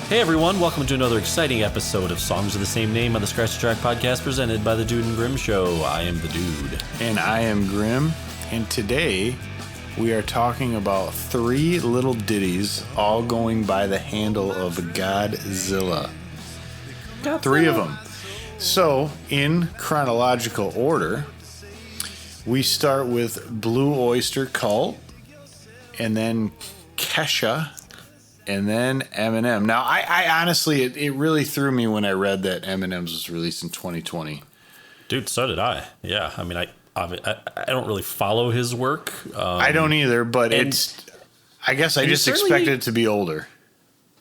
Hey everyone, welcome to another exciting episode of Songs of the Same Name on the Scratch the Track podcast presented by the Dude and Grim Show. I am the Dude. And I am Grim. And today we are talking about three little ditties all going by the handle of Godzilla. Three of them. So, in chronological order, we start with Blue Oyster Cult, and then Kesha, and then Eminem. Now, I honestly, it really threw me when I read that Eminem's was released in 2020. Dude, so did I. Yeah, I mean, I don't really follow his work. I don't either, but I guess I just expected it to be older.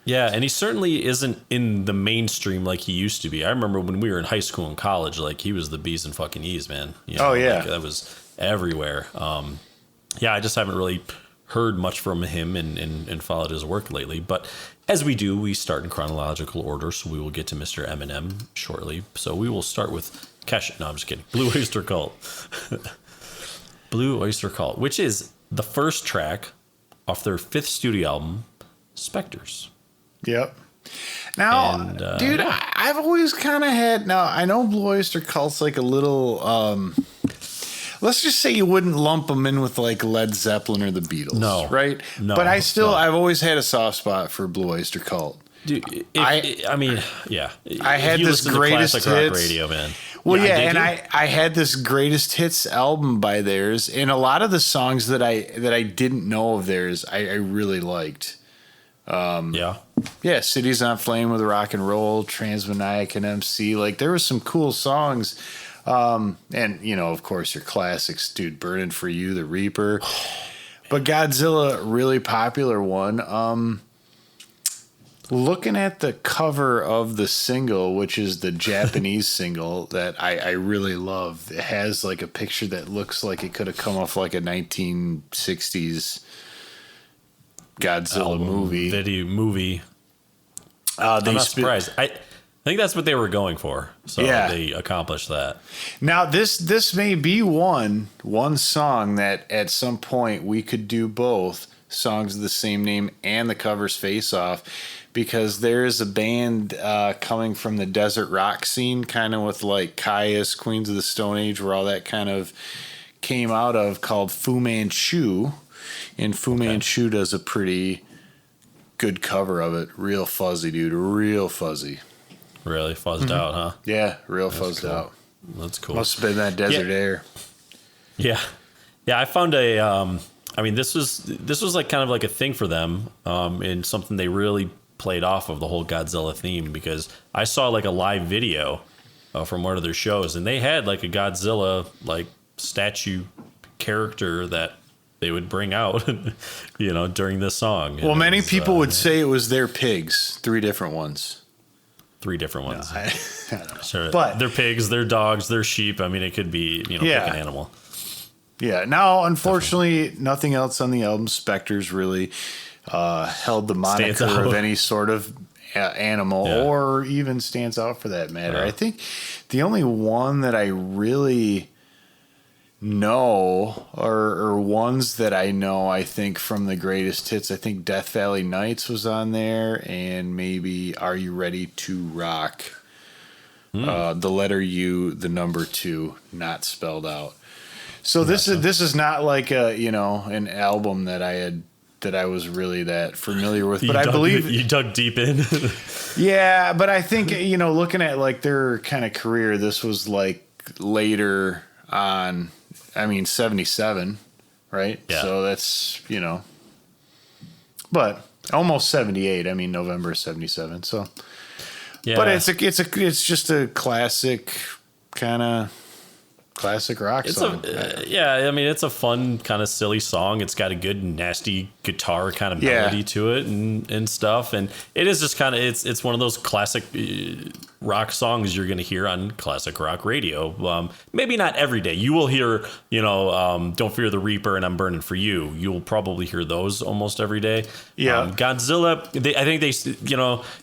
Yeah, and he certainly isn't in the mainstream like he used to be. I remember when we were in high school and college, like, he was the bees and fucking E's, man. You know, yeah. Like, that was everywhere. Yeah, I just haven't really heard much from him and followed his work lately. But as we do, we start in chronological order, so we will get to Mr. Eminem shortly. So we will start with Kesha. No, I'm just kidding. Blue Oyster Cult. Blue Oyster Cult, which is the first track off their fifth studio album, Spectres. Yep. Now, dude, yeah. I've always kind of had... Now, I know Blue Oyster Cult's like a little... let's just say you wouldn't lump them in with like Led Zeppelin or the Beatles. No. Right? No. But I've always had a soft spot for Blue Oyster Cult. Dude, I mean, yeah. I had this greatest hits. Rock radio, man. Well, yeah, and I had this greatest hits album by theirs, and a lot of the songs that I didn't know of theirs, I really liked. Yeah, Cities on Flame with Rock and Roll, Transmaniac and MC. Like, there were some cool songs. And, you know, of course, your classics, dude, Burning for You, The Reaper. But Godzilla, really popular one. Looking at the cover of the single, which is the Japanese single that I really love, it has like a picture that looks like it could have come off like a 1960s Godzilla movie. I'm not surprised. I think that's what they were going for. So yeah. They accomplished that. Now, this may be one song that at some point we could do both songs of the same name and the covers face off, because there is a band coming from the desert rock scene, kind of with like Caius, Queens of the Stone Age, where all that kind of came out of, called Fu Manchu. And Fu Manchu does a pretty good cover of it. Real fuzzy, dude. Real fuzzy. Really fuzzed out, huh? Yeah, That's fuzzed cool. out. That's cool. Must have been that desert air. Yeah. Yeah, I found I mean, this was like kind of like a thing for them, and something they really played off of, the whole Godzilla theme, because I saw like a live video from one of their shows, and they had like a Godzilla like statue character that they would bring out, you know, during this song. Well, many people would say it was their pigs, three different ones. No, I don't know. Sure. But they're pigs, they're dogs, they're sheep. I mean, it could be, you know, pick an animal. Yeah. Now, unfortunately, nothing else on the album. Spectres really held the moniker of any sort of animal, or even stands out for that matter. I think the only one that I really know, or ones that I know, I think from the greatest hits, I think Death Valley Nights was on there, and maybe Are You Ready to Rock? The letter U, the number 2, not spelled out. So this is not like an album that I was really that familiar with, but I believe you dug deep in. Yeah, but I think, looking at like their kind of career, this was like later on. I mean, 77, right? Yeah. So that's, but almost 78. I mean, November 77. So, yeah. But it's just a classic kind of classic rock song. I mean, it's a fun kind of silly song. It's got a good nasty guitar kind of melody to it and stuff. And it is just kind of, it's one of those classic rock songs you're going to hear on classic rock radio. Maybe not every day. You will hear, Don't Fear the Reaper and I'm Burning for You. You'll probably hear those almost every day. Yeah. Godzilla, I think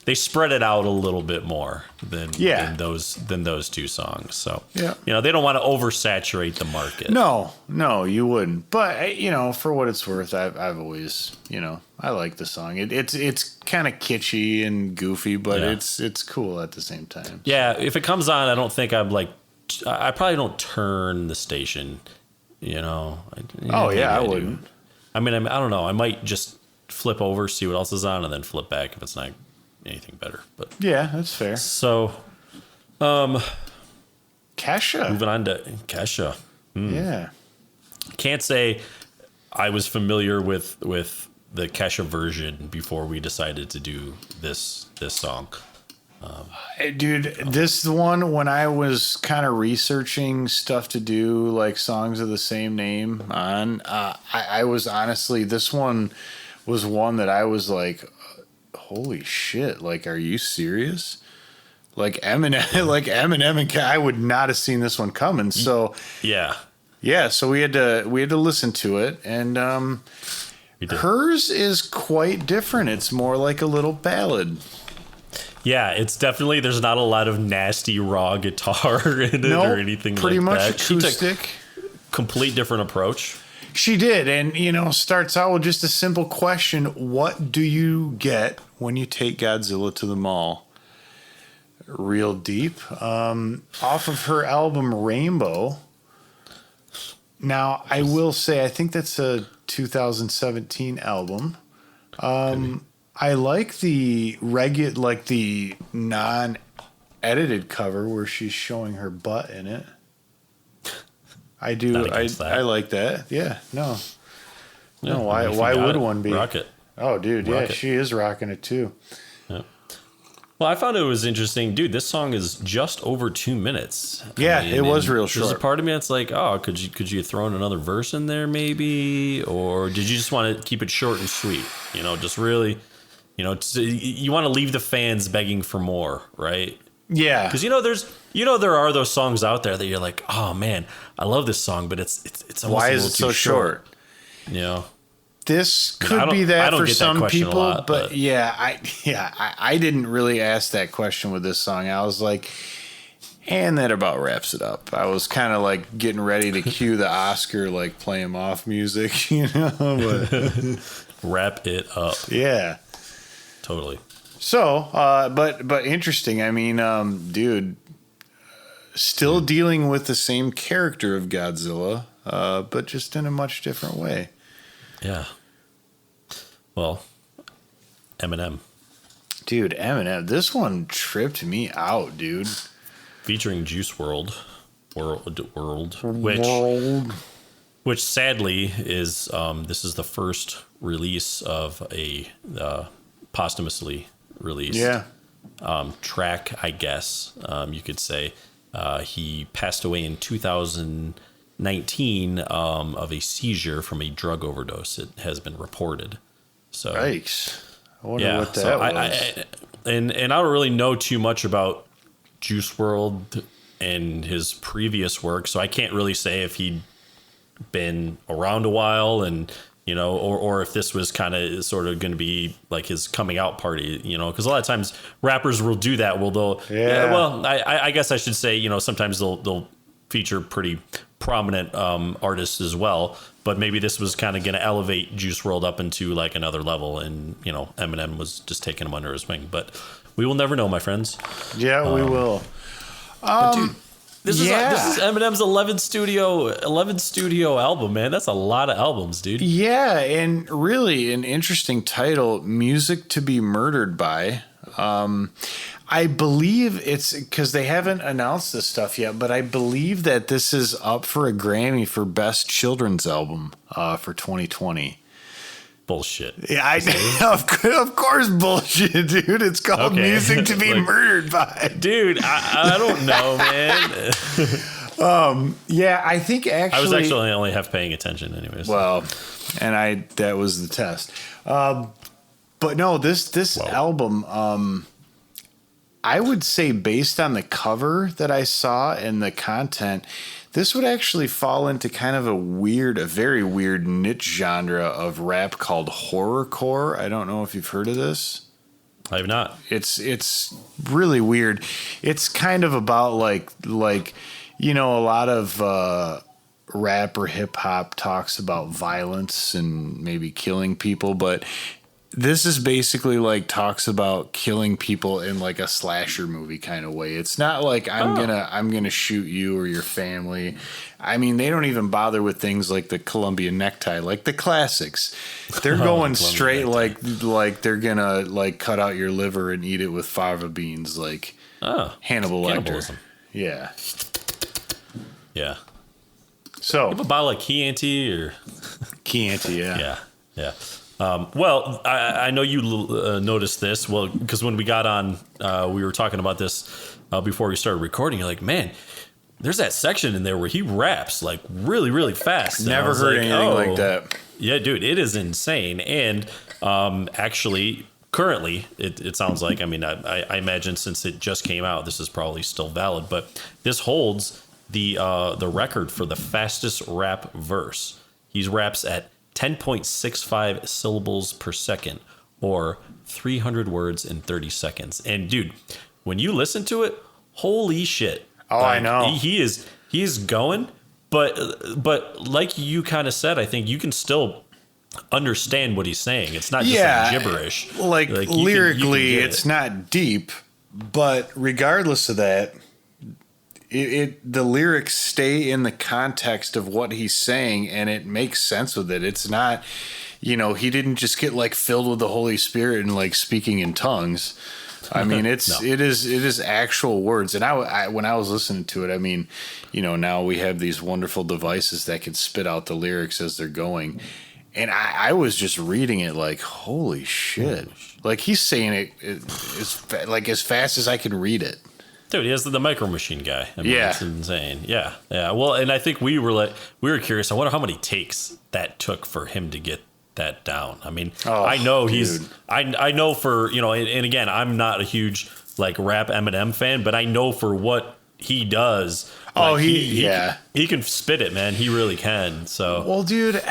they spread it out a little bit more than those two songs. So, they don't want to oversaturate the market. No, you wouldn't. But, for what it's worth, I've always is, I like the song. It's kind of kitschy and goofy, but it's cool at the same time. Yeah, if it comes on, I don't think I probably don't turn the station. I wouldn't. I mean, I don't know. I might just flip over, see what else is on, and then flip back if it's not anything better. But yeah, that's fair. So, Kesha. Moving on to Kesha. Yeah. Can't say I was familiar with the Kesha version before we decided to do this song. Dude, this one, when I was kind of researching stuff to do, like songs of the same name on, I was honestly, this one was one that I was like, holy shit, like, are you serious? Like Eminem and I would not have seen this one coming. So yeah. So we had to listen to it, and hers is quite different. It's more like a little ballad. Yeah, it's definitely, there's not a lot of nasty raw guitar in it or anything like that. Pretty much acoustic. She took a complete different approach. She did, and starts out with just a simple question: what do you get when you take Godzilla to the mall? Real deep. Off of her album Rainbow. Now, I will say, I think that's a 2017 album. I like the the non-edited cover where she's showing her butt in it. I do. I like that. Yeah. No. No. Why would one be? Rock it. Oh, dude. Yeah, she is rocking it too. Yeah. Well, I found it was interesting, dude. This song is just over 2 minutes. Yeah, it was real short. There's a part of me that's like, oh, could you throw in another verse in there, maybe, or did you just want to keep it short and sweet? Just really, you want to leave the fans begging for more, right? Yeah, because there are those songs out there that you're like, oh man, I love this song, but it's almost why a is little it so too short? This could be that for some people, but I didn't really ask that question with this song. I was like, and that about wraps it up. I was kind of like getting ready to cue the Oscar, like play him off music, but wrap it up. Yeah, totally. So, but interesting. I mean, dude, still dealing with the same character of Godzilla, but just in a much different way. Yeah. Well, Eminem. Dude, Eminem. This one tripped me out, dude. Featuring Juice WRLD, which sadly is this is the first release of a posthumously released track, I guess you could say. He passed away in 2019 of a seizure from a drug overdose. It has been reported. So, yikes. I wonder what that was. And I don't really know too much about Juice WRLD and his previous work, so I can't really say if he'd been around a while and or if this was kind of sort of going to be like his coming out party, because a lot of times rappers will do that. I guess I should say, sometimes they'll feature pretty prominent artists as well, but maybe this was kind of going to elevate Juice WRLD up into like another level, and Eminem was just taking him under his wing. But we will never know, my friends. Yeah, we will. But dude, this is Eminem's 11th studio album, man. That's a lot of albums, dude. Yeah, and really an interesting title, Music to Be Murdered By. I believe it's because they haven't announced this stuff yet, but I believe that this is up for a Grammy for Best Children's Album for 2020. Bullshit. Yeah, of course bullshit, dude. It's called Music to Be Murdered By. Dude, I don't know, man. Yeah, I think actually... I was actually only half paying attention anyways. Well, and that was the test. But no, this album... I would say based on the cover that I saw and the content, this would actually fall into kind of a very weird niche genre of rap called horrorcore. I don't know if you've heard of this. I have not. It's really weird. It's kind of about like a lot of rap or hip hop talks about violence and maybe killing people, but this is basically like talks about killing people in like a slasher movie kind of way. It's not like I'm gonna shoot you or your family. I mean, they don't even bother with things like the Colombian necktie, like the classics. They're going straight like they're gonna like cut out your liver and eat it with fava beans, like Hannibal Lecter. Yeah. Yeah. So you have a bottle of Chianti or Chianti, yeah. Yeah. Well, I know you noticed this. Well, because when we got on, we were talking about this before we started recording. You're like, man, there's that section in there where he raps like really, really fast. Never heard anything like that. Yeah, dude, it is insane. And actually, currently, it sounds like, I mean, I imagine since it just came out, this is probably still valid, but this holds the record for the fastest rap verse. He raps at 10.65 syllables per second, or 300 words in 30 seconds. And dude, when you listen to it, holy shit! Oh, like, I know he is going, but like you kind of said, I think you can still understand what he's saying. It's not just like gibberish. Like lyrically, it's not deep, but regardless of that, the lyrics stay in the context of what he's saying, and it makes sense with it. It's not, he didn't just get like filled with the Holy Spirit and like speaking in tongues. I mean, it is actual words. And I when I was listening to it, I mean, now we have these wonderful devices that can spit out the lyrics as they're going. And I was just reading it like, holy shit. Like he's saying it as fast as I can read it. Dude, he has the Micro Machine guy. I mean, it's insane. Yeah. Well, and I think we were curious. I wonder how many takes that took for him to get that down. I mean, I know dude. I know for, and again, I'm not a huge like rap Eminem fan, but I know for what he does. Like, he can spit it, man. He really can. So, well, dude,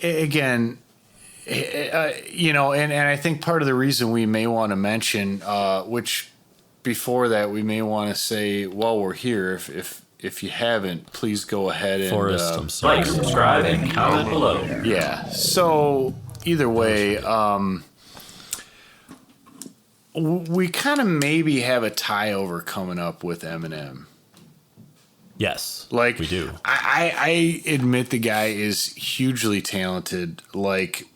again, and I think part of the reason we may want to mention, which before that, we may want to say while we're here, if you haven't, please go ahead and like, subscribe, and comment below. Yeah. So either way, we kind of maybe have a tie-over coming up with Eminem. Yes, like we do. I admit the guy is hugely talented. Like,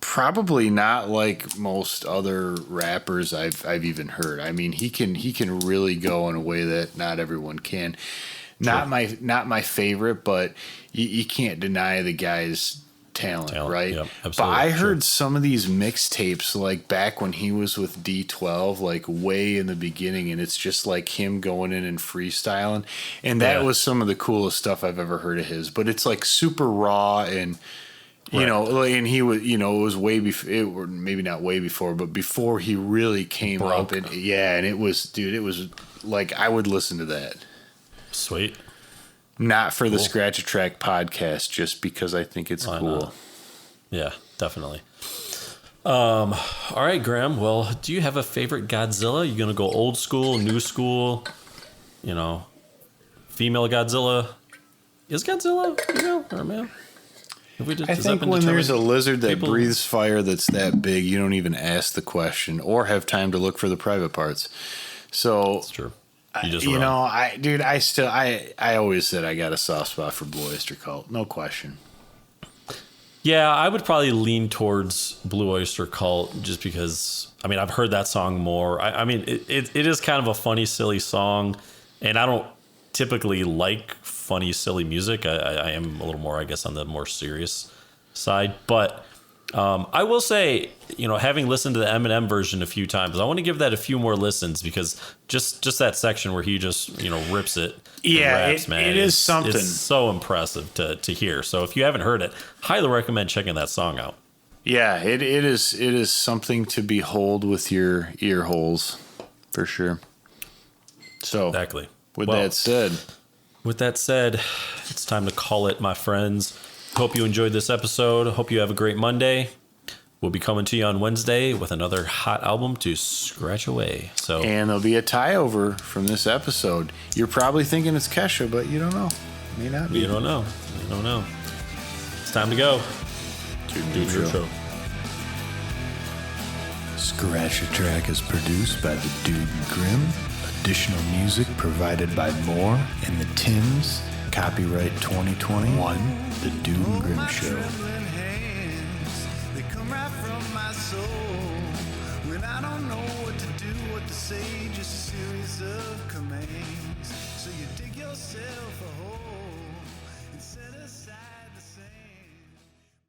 probably not like most other rappers I've even heard. I mean, he can really go in a way that not everyone can. Not my favorite, but you can't deny the guy's talent, right? Yep, but I heard some of these mixtapes like back when he was with D12, like way in the beginning, and it's just like him going in and freestyling, and that was some of the coolest stuff I've ever heard of his. But it's like super raw and. And he was, it was way before, maybe not way before, but before he really came up. And it was like, I would listen to that. Sweet. Not for the Scratch a Track podcast, just because I think it's cool. Yeah, definitely. All right, Graham. Well, do you have a favorite Godzilla? You going to go old school, new school, female Godzilla? Is Godzilla female or male? I think when there's a lizard that breathes fire that's that big, you don't even ask the question or have time to look for the private parts. So that's true. You just I always said I got a soft spot for Blue Oyster Cult, no question. Yeah, I would probably lean towards Blue Oyster Cult just because. I mean, I've heard that song more. I mean, it is kind of a funny, silly song, and I don't typically like funny, silly music. I am a little more, I guess, on the more serious side. But I will say, having listened to the Eminem version a few times, I want to give that a few more listens because just that section where he just, rips it. Yeah, raps, man, it is something. It's so impressive to hear. So if you haven't heard it, highly recommend checking that song out. Yeah, it is something to behold with your ear holes, for sure. So exactly. With that said, it's time to call it, my friends. Hope you enjoyed this episode. Hope you have a great Monday. We'll be coming to you on Wednesday with another hot album to scratch away. And there'll be a tie-over from this episode. You're probably thinking it's Kesha, but you don't know. May not be. You don't know. I don't know. It's time to go. Dude Show. Scratch a Track is produced by the Dude Grim. Additional music provided by Moore and the Tims. Copyright 2021. The Dude Grim Show. They come right from my soul. When I don't know what to do, what to say, just a series of